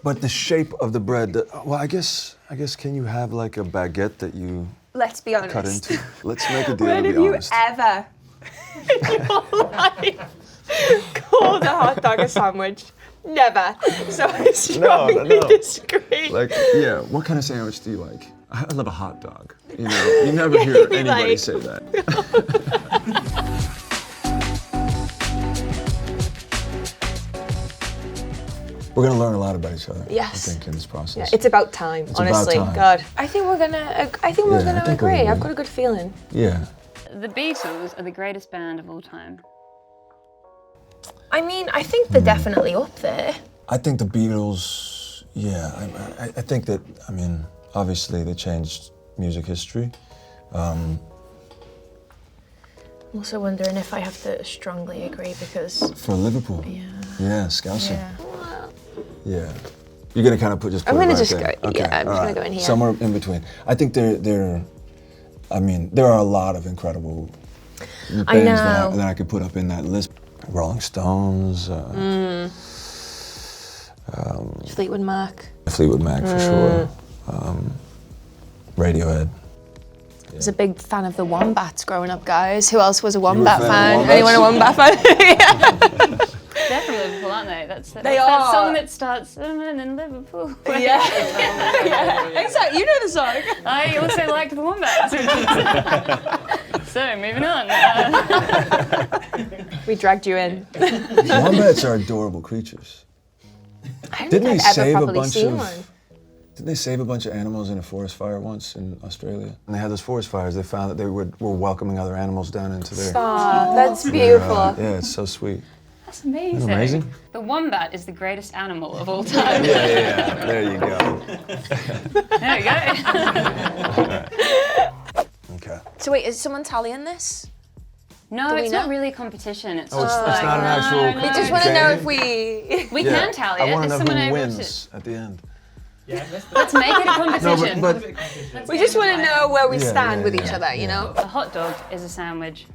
But the shape of the bread, well, I guess, can you have like a baguette that you Let's be honest. cut into? Let's make a deal When to have be you honest. ever in your life called a hot dog a sandwich? Never. So I strongly disagree. Like, yeah, what kind of sandwich do you like? I love a hot dog. You know, you never hear anybody like- say that. We're gonna learn a lot about each other. Yes. I think in this process. Yeah, it's about time, It's honestly. about time. God. I think we're gonna think we'll agree. agree. I've got a good feeling. Yeah. The Beatles are the greatest band of all time. I mean, I think they're definitely up there. I think the Beatles, yeah, I think that, I mean, obviously they changed music history. I'm also wondering if I have to strongly agree because... For Liverpool. Yeah, Scouser. Yeah. Yeah. You're gonna kind of put I'm it gonna right just there. go, yeah, I'm just gonna go in here. Somewhere in between. I think I mean, there are a lot of incredible bands that I could put up in that list. Rolling Stones. Fleetwood Mac. Fleetwood Mac for sure. Radiohead. I was a big fan of the Wombats growing up, guys. Who else was a Wombat fan of fan? Wombats? Anyone a Wombat fan? They're from Liverpool, aren't they? That's They that are. song that starts in Liverpool. Yeah, exactly. You know the song. I also liked the Wombats. So, moving on. We dragged you in. Wombats are adorable creatures. I don't Didn't think they I've save ever a properly bunch seen of? one. Didn't they save a bunch of animals in a forest fire once in Australia? When they had those forest fires, they found that they were welcoming other animals down into their. Aw, that's beautiful. Yeah, it's so sweet. That's amazing. Isn't that amazing? The wombat is the greatest animal of all time. Yeah. There you go. There we go. Okay. So wait, is someone tallying this? No, Do we it's know? not really a competition. It's Oh, just it's like, not an actual. We just want to know if we... we can tally I it. want Is to know someone who able wins at the end. Let's make it a competition. No, but We just want to know where we Yeah, stand yeah, with yeah, each other, you know? A hot dog is a sandwich.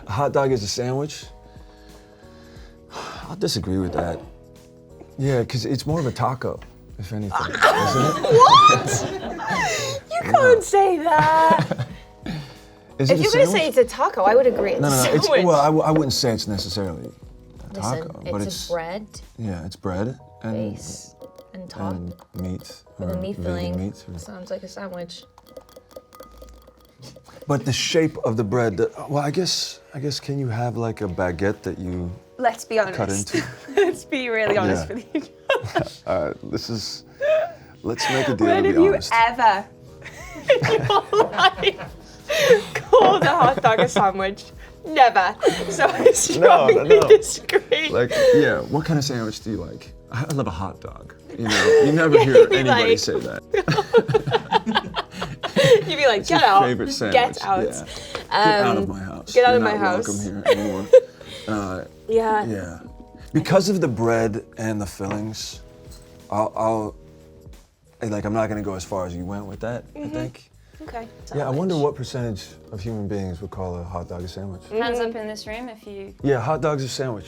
a hot dog is a sandwich. I'll disagree with that. Yeah, because it's more of a taco, if anything, isn't it? What? You can't say that. Is it If a you're going to say sandwich? it's a taco, I would agree it's No. a It's, sandwich. well, I wouldn't say it's necessarily a taco, Listen, but it's a bread yeah, it's bread and base and top and meat with or a meat vegan filling. meat. Or- Sounds like a sandwich. But the shape of the bread, well, I guess, can you have like a baguette that you Let's be honest. cut into? Let's be really honest Yeah. with you. Let's make a deal When to have be you honest. ever in your life called a hot dog a sandwich? Never. So I strongly disagree. Like, yeah, what kind of sandwich do you like? I love a hot dog. You know, you never hear anybody like- say that. You'd be like, It's get your out. favorite sandwich. Get out. Yeah. Get out of my house. Get out You're of my not house. Welcome here anymore. Yeah. Yeah. Because of the bread and the fillings, I'm not gonna go as far as you went with that, I think. Okay. Yeah, I wonder what percentage of human beings would call a hot dog a sandwich. Hands up in this room if you... Yeah, hot dog's a sandwich.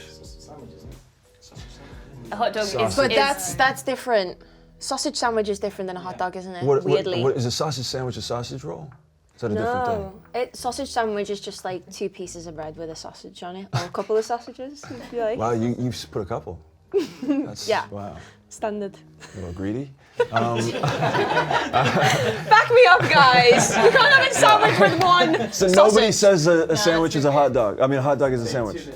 A hot dog is... But is- that's different. Sausage sandwich is different than a hot dog, isn't it? Weirdly. What is a sausage sandwich a sausage roll? Is that a different thing? Sausage sandwich is just like 2 pieces of bread with a sausage on it, or a couple of sausages, if you like. Wow, you put a couple. That's, Yeah. Wow. Standard. A little greedy. Back me up, guys. You can't have a sandwich with one So sausage. nobody says a sandwich is a hot dog. I mean, a hot dog is a sandwich.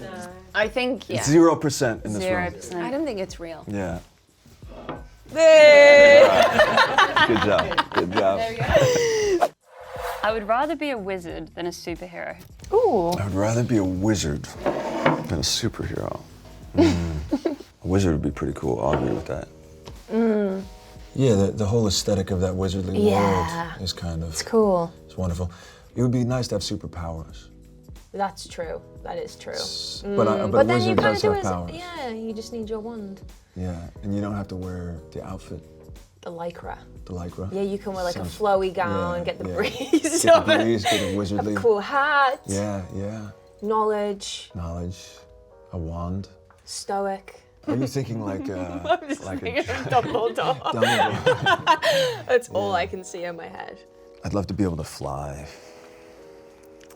I think, yeah. It's 0% in this room. 0%. I don't think it's real. Yeah. Hey! Good job. Good job. I would rather be a wizard than a superhero. Ooh. I would rather be a wizard than a superhero. A wizard would be pretty cool. I'll agree with that. Yeah, the whole aesthetic of that wizardly world is kind of... It's cool. It's wonderful. It would be nice to have superpowers. That's true. That is true. But a But then you wizard kind does of do have powers. yeah, you just need your wand. Yeah, and you don't have to wear the outfit, The lycra. the lycra. Yeah, you can wear like a Sounds- flowy gown, yeah, get the yeah. breeze. Get the breeze, get a wizardly... A cool hat. Yeah. Knowledge. Knowledge, a wand. Stoic. Are you thinking like I'm just like thinking a of Dumbledore. Dumbledore? That's all I can see in my head. I'd love to be able to fly.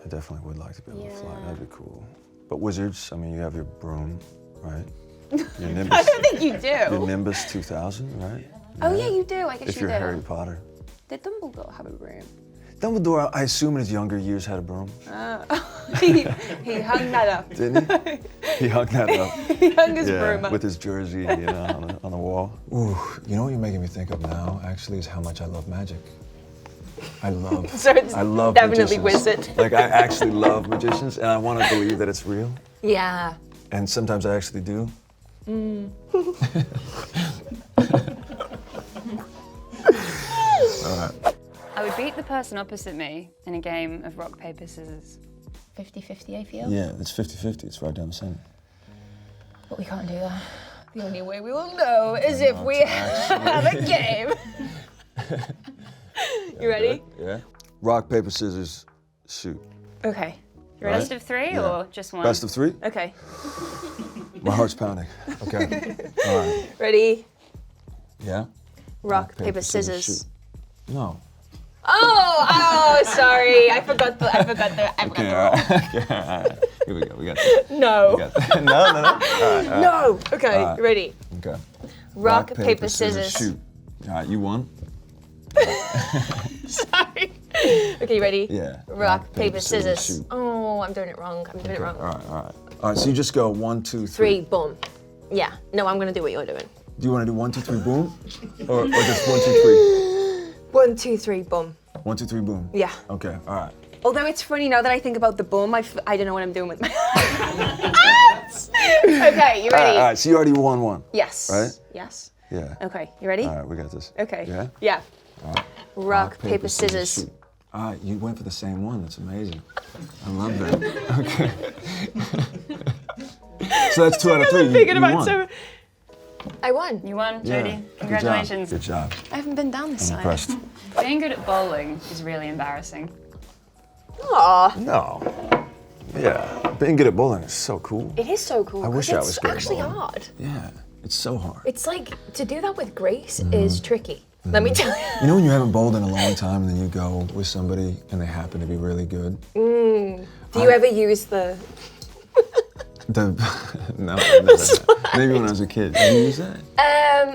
I definitely would like to be able to fly. That'd be cool. But wizards, I mean, you have your broom, right? Your Nimbus. I don't think you Your do. Nimbus 2000, right? Oh yeah, you do. I guess If you you're do. Harry Potter. Did Dumbledore have a broom? Dumbledore, I assume in his younger years had a broom. He hung that up. Didn't he? He hung that up. He hung his broom up. with his jersey, you know, on the wall. Ooh, you know what you're making me think of now, actually, is how much I love magic. I love definitely magicians. wizard. Like, I actually love magicians, and I want to believe that it's real. Yeah. And sometimes I actually do. All right. I would beat the person opposite me in a game of rock, paper, scissors. 50-50, I feel. Yeah, it's 50-50. It's right down the center. But we can't do that. The only way we will know is if we have a game. You ready? Yeah. Rock, paper, scissors, shoot. Okay. You ready? Best of three Yeah. or just one? Best of three? Okay. My heart's pounding. Okay. All right. Ready? Yeah? Rock, paper, scissors. shoot. No. Oh, sorry. I forgot the Okay, all right. Okay, all right. Here we go. We got this. No. We got this. No. All right, all right. No. Okay, All right. ready? Okay. Rock, paper, scissors. Shoot. All right, you won. Sorry. Okay, ready? Yeah. Rock, paper, scissors. shoot. Oh, I'm doing it wrong. I'm doing it wrong. All right. All right, so you just go 1, 2, 3. Three, boom. Yeah. No, I'm gonna do what you're doing. Do you want to do 1, 2, 3, boom? Or just 1, 2, 1, 2, 3, boom. 3? 1, 2, 3, boom. Yeah. Okay, all right. Although it's funny now that I think about the boom, I don't know what I'm doing with my hands. Okay, you ready? All right, so you already won one. Yes. Right? Yes. Yeah. Okay, you ready? All right, we got this. Okay. Yeah? Yeah. All right. Rock, paper, scissors. shoot. All right, you went for the same one. That's amazing. I love that. Okay. So that's 2 out of 3. Thinking You about won. so. I won. You won, Yeah. Jodie. Good Congratulations. job. Good job. I haven't been down this I'm side. impressed. Being good at bowling is really embarrassing. Aw, No. Yeah. Being good at bowling is so cool. it is so cool. I wish 'cause I was good at It's actually bowling. hard. Yeah. It's so hard. It's like to do that with grace is tricky. Let me tell you. You know when you haven't bowled in a long time and then you go with somebody and they happen to be really good? Do you ever use the? No, never. Maybe when I was a kid. Did you use that?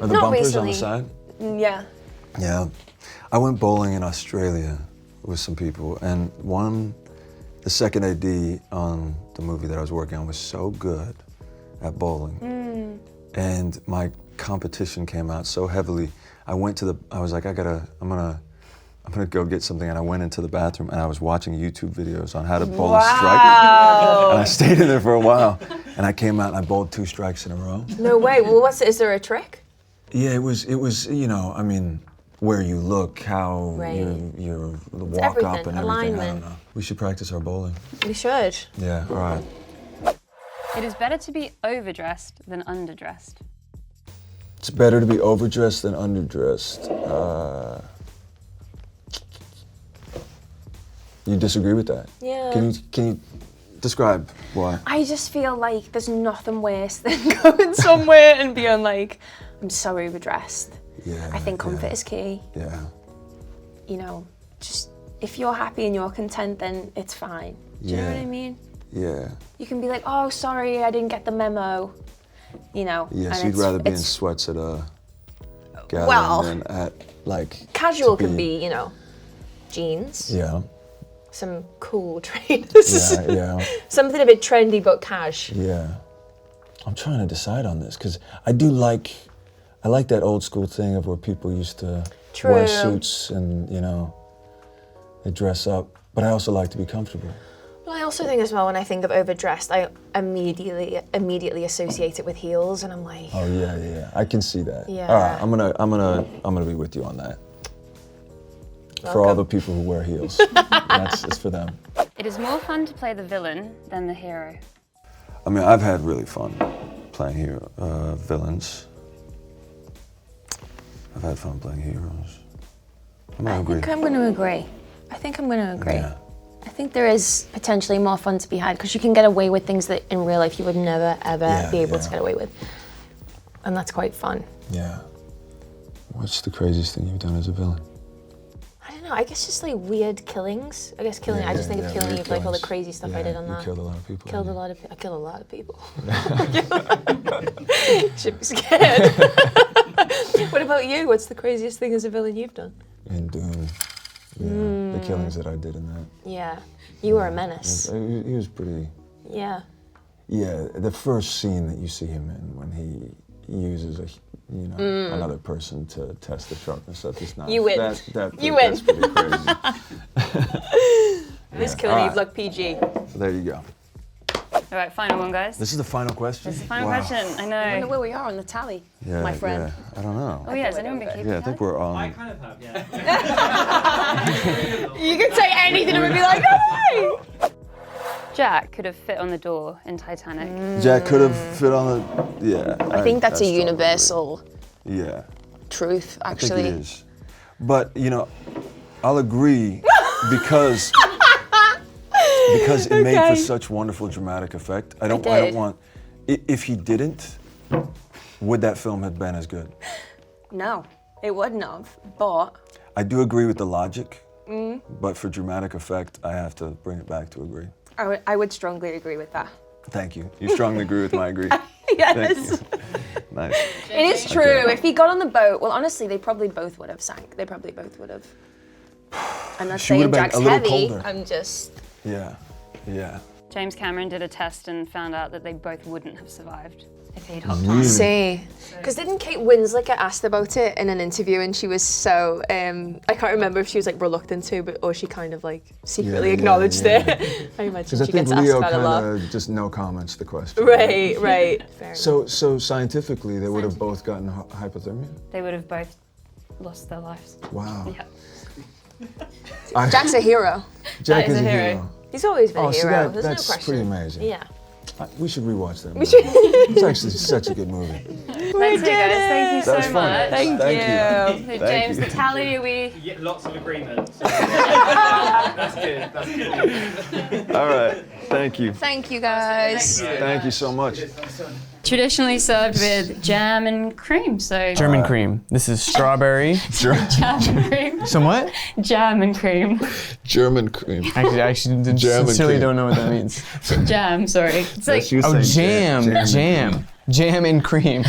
Or the Not bumpers recently. on the side? Yeah. Yeah. I went bowling in Australia with some people, and the second AD on the movie that I was working on was so good at bowling. And my competition came out so heavily. I was like, I'm gonna go get something, and I went into the bathroom and I was watching YouTube videos on how to bowl a strike. And I stayed in there for a while, and I came out and I bowled 2 strikes in a row. No way. Well, is there a trick? Yeah, it was, you know, I mean, where you look, how Right. you walk up everything, and everything. I alignment. don't know. We should practice our bowling. We should. Yeah, all right. It is better to be overdressed than underdressed. It's better to be overdressed than underdressed. You disagree with that? Yeah. Can you describe why? I just feel like there's nothing worse than going somewhere and being like, I'm so overdressed. Yeah. I think comfort is key. Yeah. You know, just if you're happy and you're content, then it's fine. Do you know what I mean? Yeah. You can be like, oh, sorry, I didn't get the memo. You know. Yeah, and so you'd it's- rather be in it's- sweats at a gathering Well, than at, like... Casual to can be, you know, jeans, Yeah. some cool trainers. Yeah. Something a bit trendy but cash. Yeah. I'm trying to decide on this because I like that old school thing of where people used to wear True. suits and, you know, they dress up. But I also like to be comfortable. Well, I also think as well when I think of overdressed, I immediately associate it with heels, and I'm like, Oh yeah. I can see that. Yeah. All right, I'm gonna be with you on that. For all the people who wear heels, it's for them. It is more fun to play the villain than the hero. I mean, I've had really fun playing villains. I've had fun playing heroes. I'm gonna agree. I'm going to agree. I think I'm going to agree. Yeah. I think there is potentially more fun to be had because you can get away with things that in real life you would never ever Yeah, be able to yeah. get away with. And that's quite fun. Yeah. What's the craziest thing you've done as a villain? I don't know, I guess just like weird killings. I guess killing, I just think of killing weird of like all the killings. crazy stuff I did on that. You killed a lot of people. I killed a lot of people. Should be scared. What about you? What's the craziest thing as a villain you've done? In Doom. Yeah, the killings that I did in that. Yeah, you were a menace. He was pretty... Yeah. Yeah, the first scene that you see him in when he uses another person to test the sharpness of his knife. You win. You win. That's pretty crazy. This Killing Eve look PG. So there you go. All right, final one, guys. This is the final question? This is the final question. I I know. wonder where we are on the tally, my friend. Yeah, I don't know. Oh yeah, has anyone been keeping Yeah, I think we're on. I kind of have, yeah. You could say anything and we'd be like, no way! Jack could have fit on the door in Titanic. Jack could have fit on the. Yeah. I think that's a totally- universal Yeah. truth, I think actually. it is. But, I'll agree because it made for such wonderful dramatic effect. I don't want, if he didn't, would that film have been as good? No, it wouldn't have, but... I do agree with the logic, but for dramatic effect, I have to bring it back to agree. I would strongly agree with that. Thank you. You strongly agree with my agree. Yes. Thank you. Nice. It is true. If he got on the boat, well, honestly, they probably both would have sank. They probably both would have. I'm not She would saying have been Jack's a little heavy. colder. I'm just... Yeah. Yeah. James Cameron did a test and found out that they both wouldn't have survived if he'd hopped Really? on. See, because didn't Kate Winslet get asked about it in an interview and she was so, I can't remember if she was like reluctant to, or she kind of like secretly acknowledged it. I imagine Because I she think gets asked Leo about it a lot. kind of just no comments the question. Right. Fair So scientifically, they would have both gotten hypothermia? They would have both lost their lives. Wow. Yeah. Jack's a hero. Jack is is a a hero. hero. He's always been a So hero. There's that's no question. pretty amazing. Yeah. We should rewatch that movie. It's actually such a good movie. That's it, guys. Thank you That was so fun. much. Thank you. So James, the tally, are we... Yeah, lots of agreements. That's good. That's good. All right. Thank you. Thank you, guys. Thank you so much. Traditionally served with jam and cream, so... German cream. This is strawberry. Jam and cream. Some what? Jam and cream. German cream. I actually Jam and sincerely cream. don't know what that means. Jam, sorry. It's like... Oh, jam and cream.